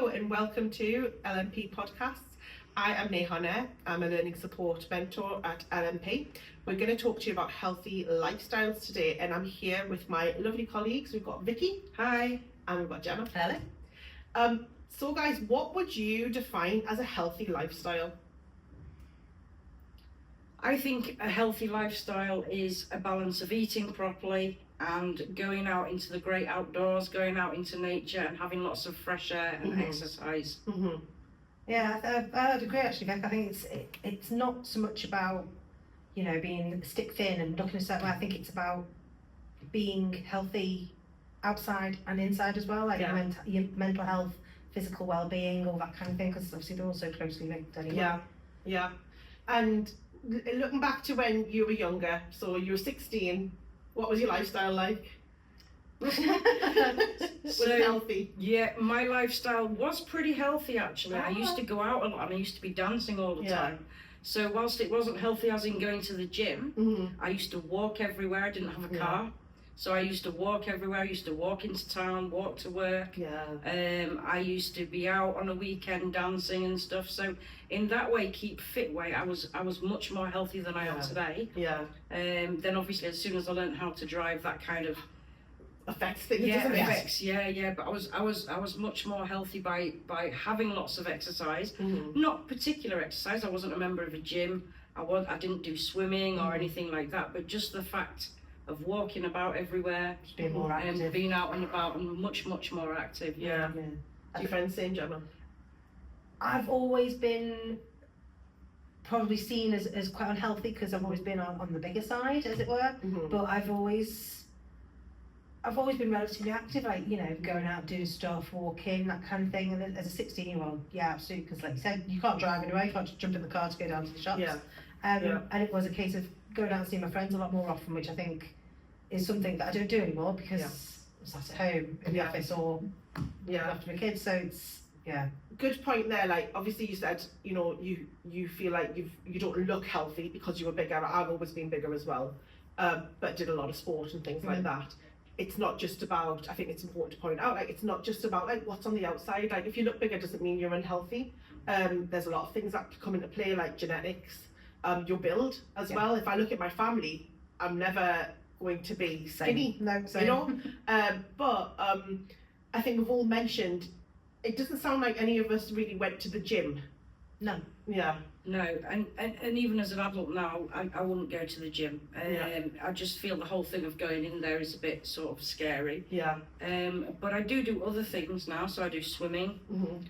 Hello and welcome to LMP Podcast. I am Nehana. I'm a learning support mentor at LMP. We're going to talk to you about healthy lifestyles today, and I'm here with my lovely colleagues. We've got Vicky. Hi. And we've got Gemma. Hello. So guys, what would you define as a healthy lifestyle? I think a healthy lifestyle is a balance of eating properly and going out into the great outdoors, going out into nature and having lots of fresh air and exercise. Yeah, I'd agree actually, Beck. I think it's not so much about, being stick thin and looking a certain way. I think it's about being healthy outside and inside as well, like your mental health, physical well-being, all that kind of thing, because obviously they're all so closely linked anyway. Yeah. And looking back to when you were younger, so you were 16, what was your lifestyle like? Was it healthy? Yeah, my lifestyle was pretty healthy actually. I used to go out a lot and I used to be dancing all the time. So whilst it wasn't healthy as in going to the gym, I used to walk everywhere. I didn't have a car. So I used to walk everywhere. I used to walk into town, walk to work. I used to be out on a weekend dancing and stuff. So in that way, keep fit way, I was much more healthy than I am today. Then obviously as soon as I learned how to drive, that kind of affects things, doesn't it? Affects, but I was much more healthy by having lots of exercise. Not particular exercise. I wasn't a member of a gym. I didn't do swimming or anything like that, but just the fact of walking about everywhere, Just being more active, and being out and about and much more active. Do your friends say, Gemma? I've always been probably seen as quite unhealthy because I've always been on the bigger side, as it were. But I've always been relatively active, like, going out, doing stuff, walking, that kind of thing. And then as a 16-year-old, absolutely, because like you said, you can't drive anyway, you can't just jump in the car to go down to the shops. And it was a case of going out and seeing my friends a lot more often, which I think is something that I don't do anymore because I'm sat at home in the office or after my kids. So it's good point there. Like obviously you said, you feel like you don't look healthy because you were bigger. I've always been bigger as well, but did a lot of sport and things like that. It's not just about, I think it's important to point out, like it's not just about like what's on the outside. Like if you look bigger doesn't mean you're unhealthy. There's a lot of things that come into play, like genetics, your build as well. If I look at my family, I'm never going to be skinny, but I think we've all mentioned, it doesn't sound like any of us really went to the gym. No, and even as an adult now, I wouldn't go to the gym. I just feel the whole thing of going in there is a bit sort of scary. But I do other things now. So I do swimming.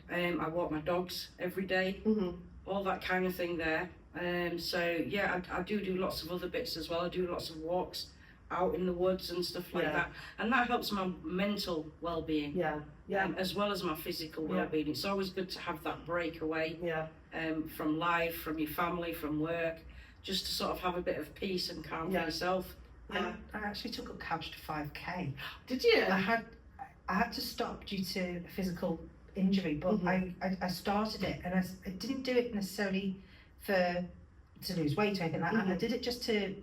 I walk my dogs every day. All that kind of thing there. I do lots of other bits as well. I do lots of walks out in the woods and stuff like that, and that helps my mental well-being as well as my physical well-being. It's always good to have that break away from life, from your family, from work, just to sort of have a bit of peace and calm for yourself. I actually took up couch to 5k. Did you? I had to stop due to a physical injury, but I started it, and I didn't do it necessarily to lose weight or anything like that. I did it just to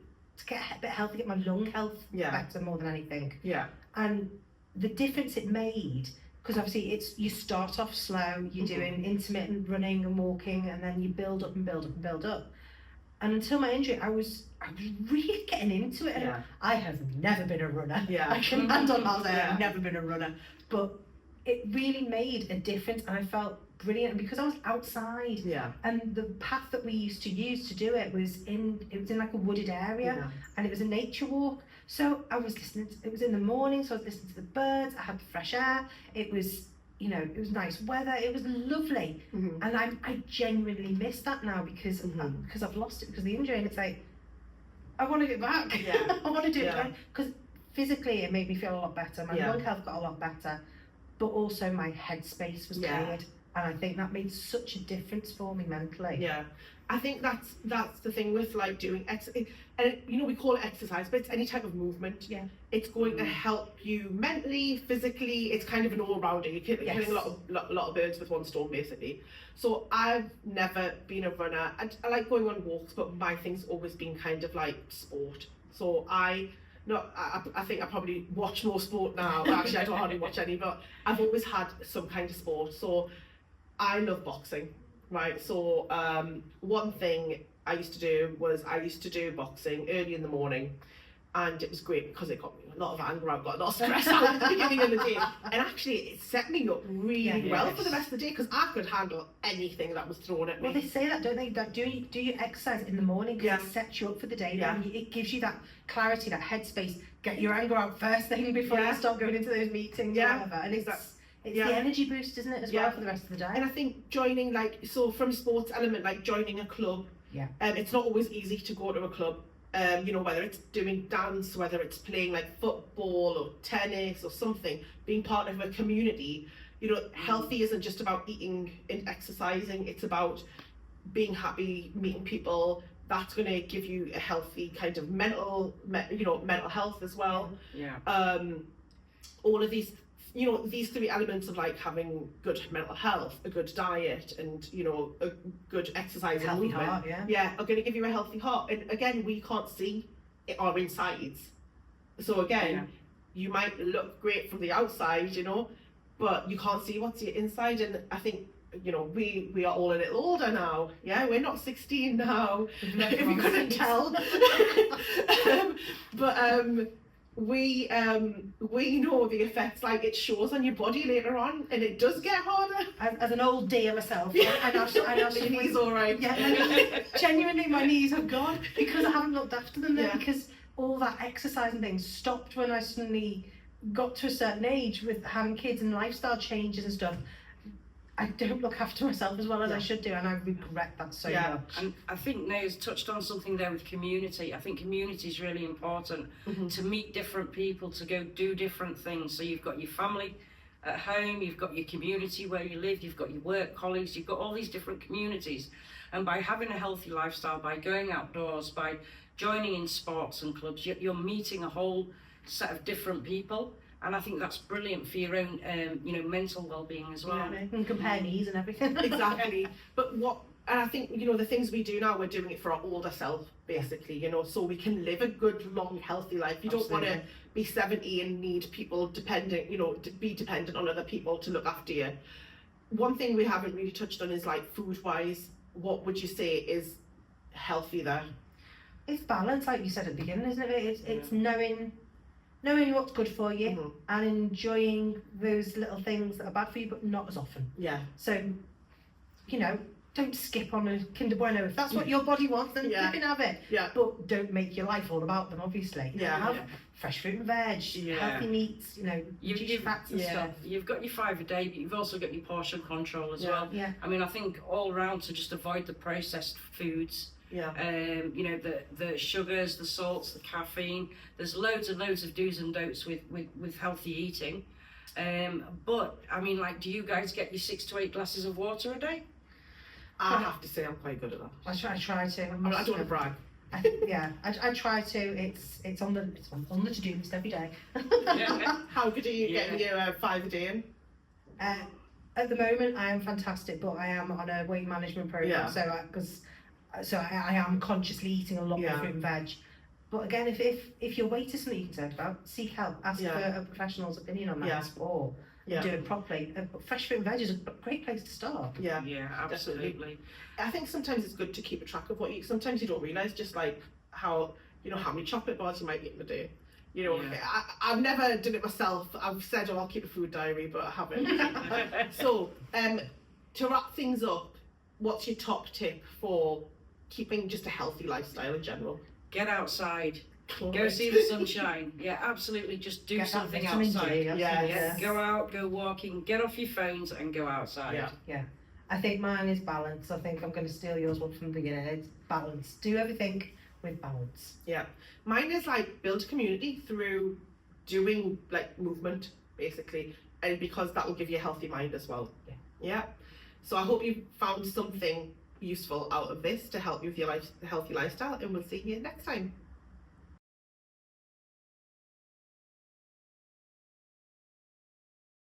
get a bit healthy, get my lung health better more than anything. And the difference it made, because obviously you start off slow, you're doing intermittent running and walking, and then you build up and build up and build up. And until my injury, I was really getting into it. And I have never been a runner. I can hand on that there, I've never been a runner. But it really made a difference, and I felt brilliant. And because I was outside, and the path that we used to use to do it was in like a wooded area, and it was a nature walk. So I was listening it was in the morning, so I was listening to the birds, I had the fresh air, it was it was nice weather, it was lovely. And I genuinely miss that now because I've lost it because of the injury, and it's like I want to get back. I want to do it because physically it made me feel a lot better, my lung health got a lot better, but also my headspace was cleared. And I think that made such a difference for me mentally. I think that's the thing with like doing exercise, and we call it exercise, but it's any type of movement. It's going to help you mentally, physically. It's kind of an all-rounder. You're killing a lot of birds with one stone, basically. So I've never been a runner. I like going on walks, but my thing's always been kind of like sport. So I I think I probably watch more sport now. Actually, I don't hardly watch any, but I've always had some kind of sport. So I love boxing, right? So one thing I used to do boxing early in the morning, and it was great because it got me a lot of anger out, got a lot of stress out at the beginning of the day, and actually it set me up really well for the rest of the day because I could handle anything that was thrown at me. Well, they say that, don't they? That do you exercise in the morning because it sets you up for the day. And it gives you that clarity, that headspace. Get your anger out first thing before you start going into those meetings or whatever. And it's the energy boost, isn't it, as well for the rest of the day? And I think joining, from sports element, like joining a club, it's not always easy to go to a club. Whether it's doing dance, whether it's playing like football or tennis or something, being part of a community, healthy isn't just about eating and exercising, it's about being happy, meeting people. That's going to give you a healthy kind of mental health as well. All of these, these three elements of like having good mental health, a good diet, and a good exercise and healthy movement, heart, are going to give you a healthy heart. And again, we can't see our insides, so again, you might look great from the outside, but you can't see what's your inside. And I think we are all a little older now. We're not 16 now, if you couldn't tell. We know the effects, like it shows on your body later on, and it does get harder. As an old dear myself, I know your knees all right. Genuinely, my knees have gone because I haven't looked after them. Because all that exercise and things stopped when I suddenly got to a certain age with having kids and lifestyle changes and stuff. I don't look after myself as well as I should do, and I regret that so much. And I think Naya's touched on something there with community. I think community is really important, to meet different people, to go do different things. So you've got your family at home, you've got your community where you live, you've got your work colleagues, you've got all these different communities. And by having a healthy lifestyle, by going outdoors, by joining in sports and clubs, you're meeting a whole set of different people. And I think that's brilliant for your own, mental well-being as well. You can compare knees and everything. Exactly. And I think, the things we do now, we're doing it for our older self, basically, so we can live a good, long, healthy life. You don't want to be 70 and need people to be dependent on other people to look after you. One thing we haven't really touched on is like food-wise, what would you say is healthy there? It's balance, like you said at the beginning, isn't it? It's knowing what's good for you and enjoying those little things that are bad for you, but not as often. So, don't skip on a Kinder Bueno. If that's what your body wants, then you can have it. But don't make your life all about them, obviously. Have fresh fruit and veg, healthy meats, reduced fats and stuff. You've got your 5 a day, but you've also got your portion control as well. I mean, I think all around to just avoid the processed foods. The sugars, the salts, the caffeine. There's loads and loads of do's and don'ts with healthy eating. But I mean, like, do you guys get your 6 to 8 glasses of water a day? I have to say I'm quite good at that. I try to. I don't want to brag. I try to. It's on the to-do list every day. How good are you getting your 5 a day in? At the moment, I am fantastic, but I am on a weight management program, so I am consciously eating a lot more fruit and veg. But again, if your weight is something you're concerned about, seek help. Ask for a professional's opinion on that, or do it properly. Fresh fruit and veg is a great place to start. Yeah, absolutely. Definitely. I think sometimes it's good to keep a track of what you eat. Sometimes you don't realise just like how many chocolate bars you might eat in a day. I've never done it myself. I've said, I'll keep a food diary, but I haven't. So, to wrap things up, what's your top tip for keeping just a healthy lifestyle in general? Get outside. Go see the sunshine. Absolutely. Just do something outside. Go out, go walking, get off your phones and go outside. I think mine is balance. I think I'm going to steal yours one from the beginning. It's balance. Do everything with balance. Mine is like build a community through doing like movement, basically, and because that will give you a healthy mind as well. So I hope you found something useful out of this to help you with your healthy lifestyle, and we'll see you next time.